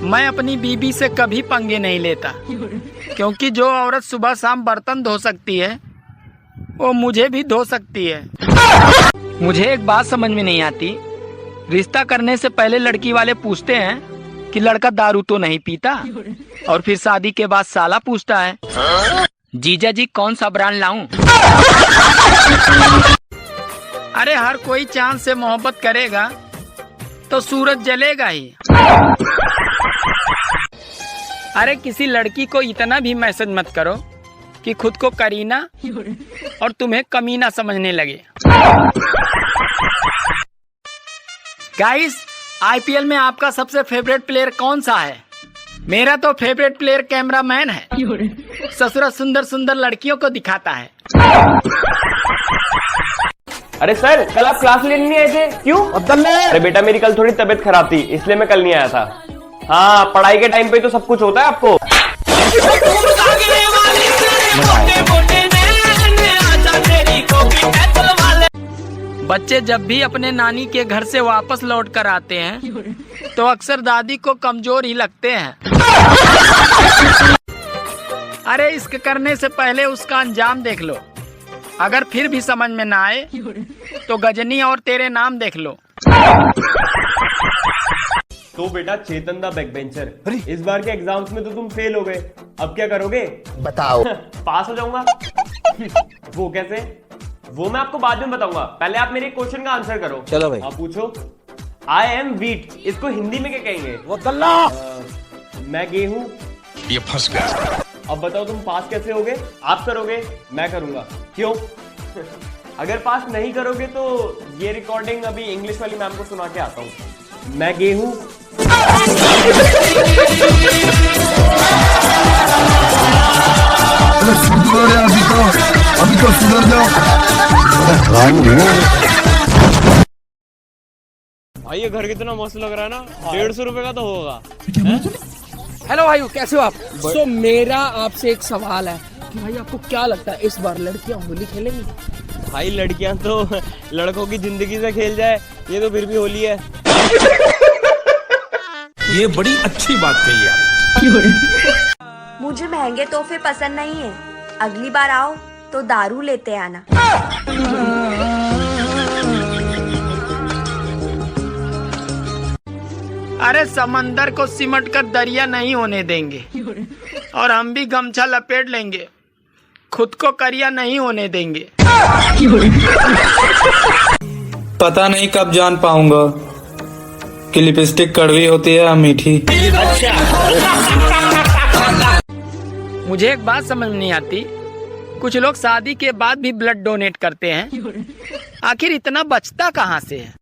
मैं अपनी बीबी से कभी पंगे नहीं लेता, क्योंकि जो औरत सुबह शाम बर्तन धो सकती है वो मुझे भी धो सकती है। मुझे एक बात समझ में नहीं आती, रिश्ता करने से पहले लड़की वाले पूछते हैं कि लड़का दारू तो नहीं पीता, और फिर शादी के बाद साला पूछता है जीजा जी कौन सा ब्रांड लाऊं। अरे हर कोई चांद से मोहब्बत करेगा तो सूरज जलेगा ही। अरे किसी लड़की को इतना भी मैसेज मत करो कि खुद को करीना और तुम्हें कमीना समझने लगे। गाइस, आईपीएल में आपका सबसे फेवरेट प्लेयर कौन सा है? मेरा तो फेवरेट प्लेयर कैमरामैन है। ससुरा सुंदर सुंदर लड़कियों को दिखाता है। अरे सर, कल आप क्लास लेने नहीं आए थे, क्यों? अरे बेटा, मेरी कल थोड़ी तबीयत खराब थी, इसलिए मैं कल नहीं आया था। हाँ, पढ़ाई के टाइम पे तो सब कुछ होता है आपको। बच्चे जब भी अपने नानी के घर से वापस लौट कर आते हैं तो अक्सर दादी को कमजोर ही लगते हैं। अरे इश्क करने से पहले उसका अंजाम देख लो, अगर फिर भी समझ में ना आए तो गजनी और तेरे नाम देख लो। तो बेटा चेतन दा बैक बेंचर, इस बार के एग्जाम्स में तो तुम फेल हो गए, अब क्या करोगे? बताओ। पास हो जाऊंगा। वो कैसे? वो मैं आपको बाद में बताऊंगा, पहले आप मेरे क्वेश्चन का आंसर करो। चलो भाई। आप पूछो। आई एम वीट, इसको हिंदी में क्या कहेंगे? वो गल्ला। मैं गेहूं। ये फंस गया। अब बताओ तुम पास कैसे होगे? आप करोगे, मैं करूंगा। क्यों? अगर पास नहीं करोगे तो ये रिकॉर्डिंग अभी इंग्लिश वाली मैम को सुना के आता हूँ। मैं गेहूं। अभी तो सुधर जाओ। भाई ये घर कितना मस्त लग रहा है ना, 150 रुपए का तो होगा। हेलो भाई, कैसे हो आप? तो मेरा आपसे एक सवाल है कि भाई आपको क्या लगता है इस बार लड़कियां होली खेलेंगी? भाई लड़कियां तो लड़कों की जिंदगी से खेल जाए, ये तो फिर भी होली है। ये बड़ी अच्छी बात कही आप। मुझे महंगे तोहफे पसंद नहीं है, अगली बार आओ तो दारू लेते आना। अरे समंदर को सिमट कर दरिया नहीं होने देंगे, और हम भी गमछा लपेट लेंगे, खुद को करिया नहीं होने देंगे। पता नहीं कब जान पाऊंगा कि लिपस्टिक कड़वी होती है या मीठी। मुझे एक बात समझ नहीं आती, कुछ लोग शादी के बाद भी ब्लड डोनेट करते हैं, आखिर इतना बचता कहाँ से है?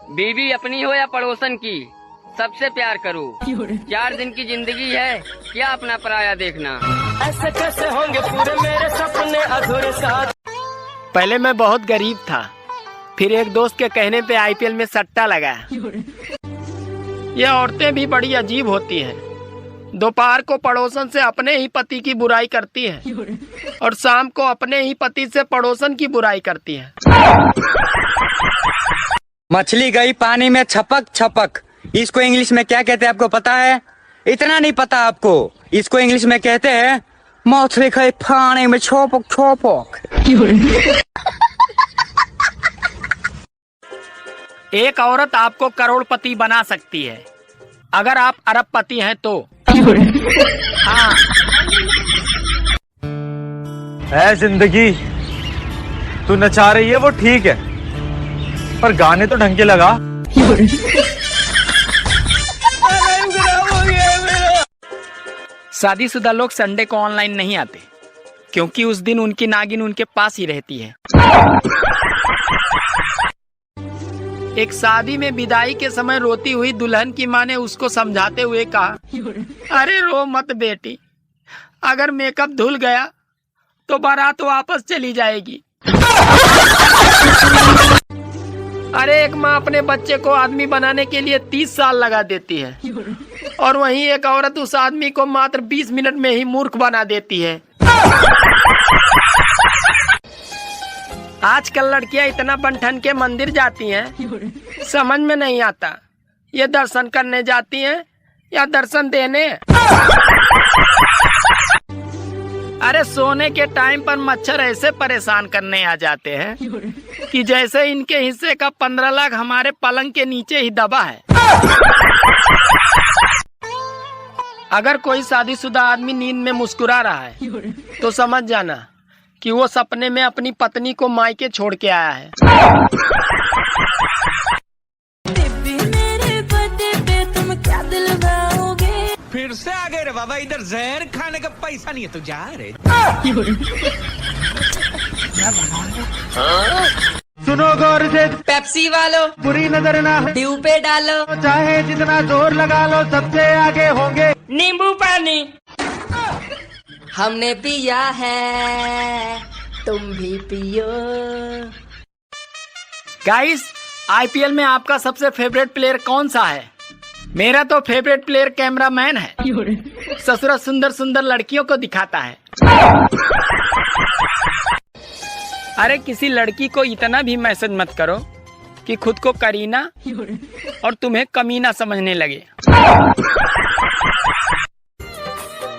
बीवी अपनी हो या पड़ोसन की, सबसे प्यार करो। 4 दिन की जिंदगी है, क्या अपना पराया देखना। ऐसे कैसे होंगे पूरे मेरे सपने अधूरे साथ। पहले मैं बहुत गरीब था, फिर एक दोस्त के कहने पे आईपीएल में सट्टा लगा। ये औरतें भी बड़ी अजीब होती हैं, दोपहर को पड़ोसन से अपने ही पति की बुराई करती हैं और शाम को अपने ही पति से पड़ोसन की बुराई करती हैं। मछली गई पानी में छपक छपक, इसको इंग्लिश में क्या कहते हैं आपको पता है? इतना नहीं पता आपको? इसको इंग्लिश में कहते हैं मछली गई पानी में छपक छपक। एक औरत आपको करोड़पति बना सकती है, अगर आप अरबपति हैं तो। हाँ। है जिंदगी, तू नचा रही है वो ठीक है, पर गाने तो ढंग के लगा। शादीशुदा लोग संडे को ऑनलाइन नहीं आते, क्योंकि उस दिन उनकी नागिन उनके पास ही रहती है। एक शादी में विदाई के समय रोती हुई दुल्हन की मां ने उसको समझाते हुए कहा, अरे रो मत बेटी, अगर मेकअप धुल गया तो बारात वापस चली जाएगी। अरे एक माँ अपने बच्चे को आदमी बनाने के लिए 30 साल लगा देती है, और वहीं एक औरत उस आदमी को मात्र 20 मिनट में ही मूर्ख बना देती है। आजकल लड़कियां इतना बनठन के मंदिर जाती हैं, समझ में नहीं आता ये दर्शन करने जाती हैं या दर्शन देने? अरे सोने के टाइम पर मच्छर ऐसे परेशान करने आ जाते हैं कि जैसे इनके हिस्से का 15 लाख हमारे पलंग के नीचे ही दबा है। अगर कोई शादीशुदा आदमी नींद में मुस्कुरा रहा है तो समझ जाना कि वो सपने में अपनी पत्नी को मायके छोड़ के आया है। फिर से आ गए रे बाबा, इधर जहर खाने का पैसा नहीं है तो जा रे। सुनो गौर से, पेप्सी वालो बुरी नजर ना ड्यू पे डालो, चाहे जितना जोर लगा लो सबसे आगे होंगे। नींबू पानी हमने पिया है, तुम भी पियो। गाइस, आईपीएल में आपका सबसे फेवरेट प्लेयर कौन सा है? मेरा तो फेवरेट प्लेयर कैमरामैन है। ससुरा सुंदर सुंदर लड़कियों को दिखाता है। अरे किसी लड़की को इतना भी मैसेज मत करो कि खुद को करीना और तुम्हें कमीना समझने लगे।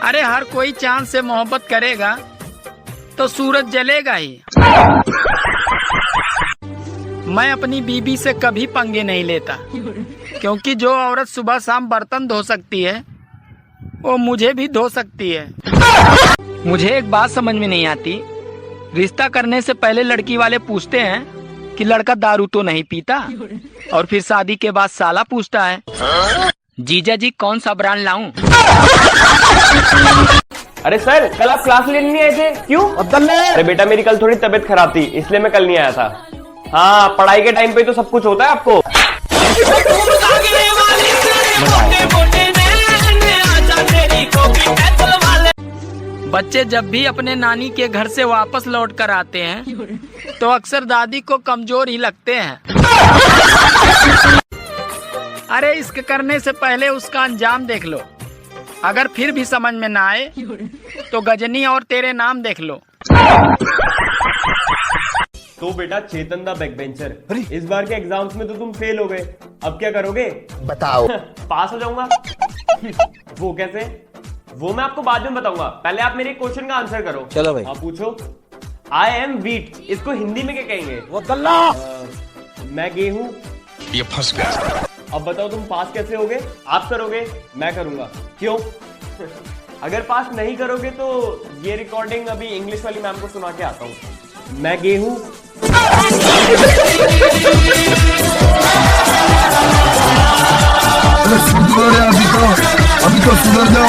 अरे हर कोई चांद से मोहब्बत करेगा तो सूरज जलेगा ही। मैं अपनी बीबी से कभी पंगे नहीं लेता, क्योंकि जो औरत सुबह शाम बर्तन धो सकती है वो मुझे भी धो सकती है। मुझे एक बात समझ में नहीं आती, रिश्ता करने से पहले लड़की वाले पूछते हैं कि लड़का दारू तो नहीं पीता, और फिर शादी के बाद साला पूछता है जीजा जी कौन सा ब्रांड लाऊं? अरे सर, कल आप क्लास लेने नहीं आए थे, क्यों? अरे बेटा, मेरी कल थोड़ी तबीयत खराब थी, इसलिए मैं कल नहीं आया था। हाँ, पढ़ाई के टाइम पे तो सब कुछ होता है आपको। बच्चे जब भी अपने नानी के घर से वापस लौट कर आते हैं तो अक्सर दादी को कमजोर ही लगते हैं। अरे इश्क करने से पहले उसका अंजाम देख लो, अगर फिर भी समझ में ना आए तो गजनी और तेरे नाम देख लो। तो बेटा चेतन दा बैकबेंचर, इस बार के एग्जाम्स में तो तुम फेल हो गए, अब क्या करोगे? बताओ। पास हो जाऊंगा। वो कैसे? वो मैं आपको बाद में बताऊंगा, पहले आप मेरे क्वेश्चन का आंसर करो। चलो भाई। आप पूछो। आई एम वीट, इसको हिंदी में क्या कहेंगे? वो गल्ला। मैं गेहूं। ये फंस गया। अब बताओ तुम पास कैसे होगे? आप करोगे, मैं करूंगा, क्यों? अगर पास नहीं करोगे तो ये रिकॉर्डिंग अभी इंग्लिश वाली मैम को सुना के आता हूँ। मैं गेहूं। अभी तो सुधर जाओ।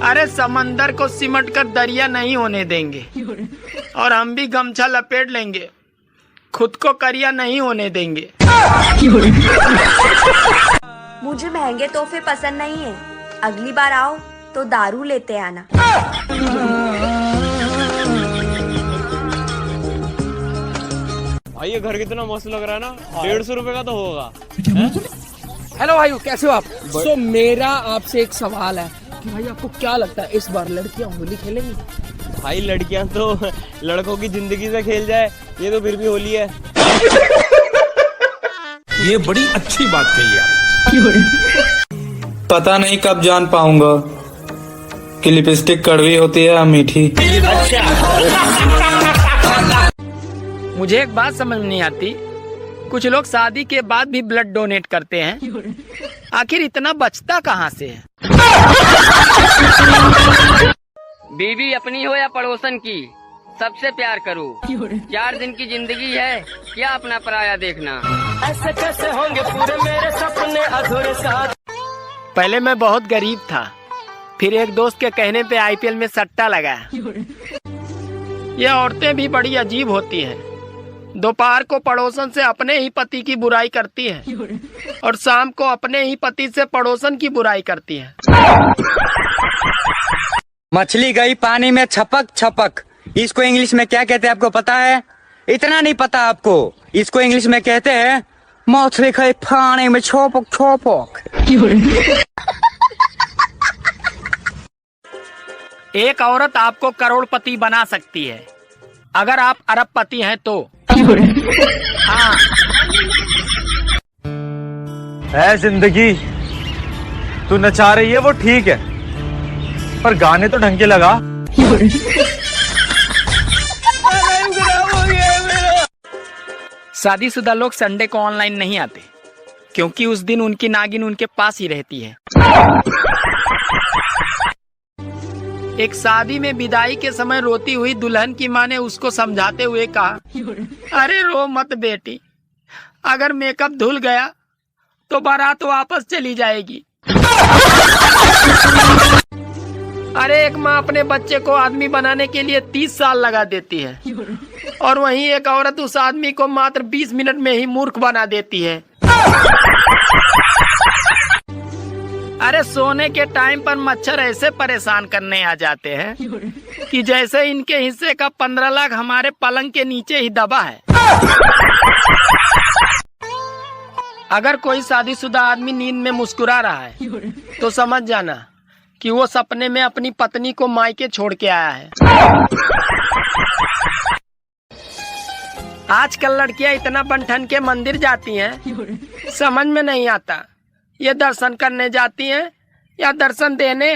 अरे समंदर को सिमट कर दरिया नहीं होने देंगे, और हम भी गमछा लपेट लेंगे, खुद को करिया नहीं होने देंगे। मुझे महंगे तोहफे पसंद नहीं है, अगली बार आओ तो दारू लेते आना। भाई ये घर कितना मस्त लग रहा है ना, 150 रुपए का तो होगा। हेलो भाई, कैसे हो आप? सो मेरा आपसे एक सवाल है कि भाई आपको क्या लगता है इस बार लड़कियां होली खेलेंगी? भाई लड़कियां तो लड़कों की जिंदगी से खेल जाए, ये तो फिर भी होली है। ये बड़ी अच्छी बात कही आप। पता नहीं कब जान पाऊंगा कि लिपस्टिक कड़वी होती है या मीठी। मुझे एक बात समझ में नहीं आती, कुछ लोग शादी के बाद भी ब्लड डोनेट करते हैं, आखिर इतना बचता कहाँ से है? बीवी अपनी हो या पड़ोसन की, सबसे प्यार करो। 4 दिन की जिंदगी है, क्या अपना पराया देखना। ऐसे कैसे होंगे पूरे मेरे सपने अधूरे साथ। पहले मैं बहुत गरीब था, फिर एक दोस्त के कहने पे आईपीएल में सट्टा लगाया। ये औरतें भी बड़ी अजीब होती हैं, दोपहर को पड़ोसन से अपने ही पति की बुराई करती हैं और शाम को अपने ही पति से पड़ोसन की बुराई करती हैं। मछली गई पानी में छपक छपक, इसको इंग्लिश में क्या कहते हैं आपको पता है? इतना नहीं पता आपको, इसको इंग्लिश में कहते हैं मछली गई पानी में छपक छपक। एक औरत आपको करोड़पति बना सकती है, अगर आप अरबपति हैं तो। हाँ। है जिंदगी तू नचा रही है वो ठीक है, पर गाने तो ढंग के लगा। शादीशुदा लोग संडे को ऑनलाइन नहीं आते क्योंकि उस दिन उनकी नागिन उनके पास ही रहती है। एक शादी में विदाई के समय रोती हुई दुल्हन की मां ने उसको समझाते हुए कहा, अरे रो मत बेटी, अगर मेकअप धुल गया तो बारात वापस चली जाएगी। अरे एक माँ अपने बच्चे को आदमी बनाने के लिए 30 साल लगा देती है और वहीं एक औरत उस आदमी को मात्र 20 मिनट में ही मूर्ख बना देती है। अरे सोने के टाइम पर मच्छर ऐसे परेशान करने आ जाते हैं कि जैसे इनके हिस्से का 15 लाख हमारे पलंग के नीचे ही दबा है। अगर कोई शादीशुदा आदमी नींद में मुस्कुरा रहा है तो समझ जाना कि वो सपने में अपनी पत्नी को मायके छोड़ के आया है। आजकल लड़कियां इतना बन-ठन के मंदिर जाती हैं, समझ में नहीं आता ये दर्शन करने जाती हैं या दर्शन देने।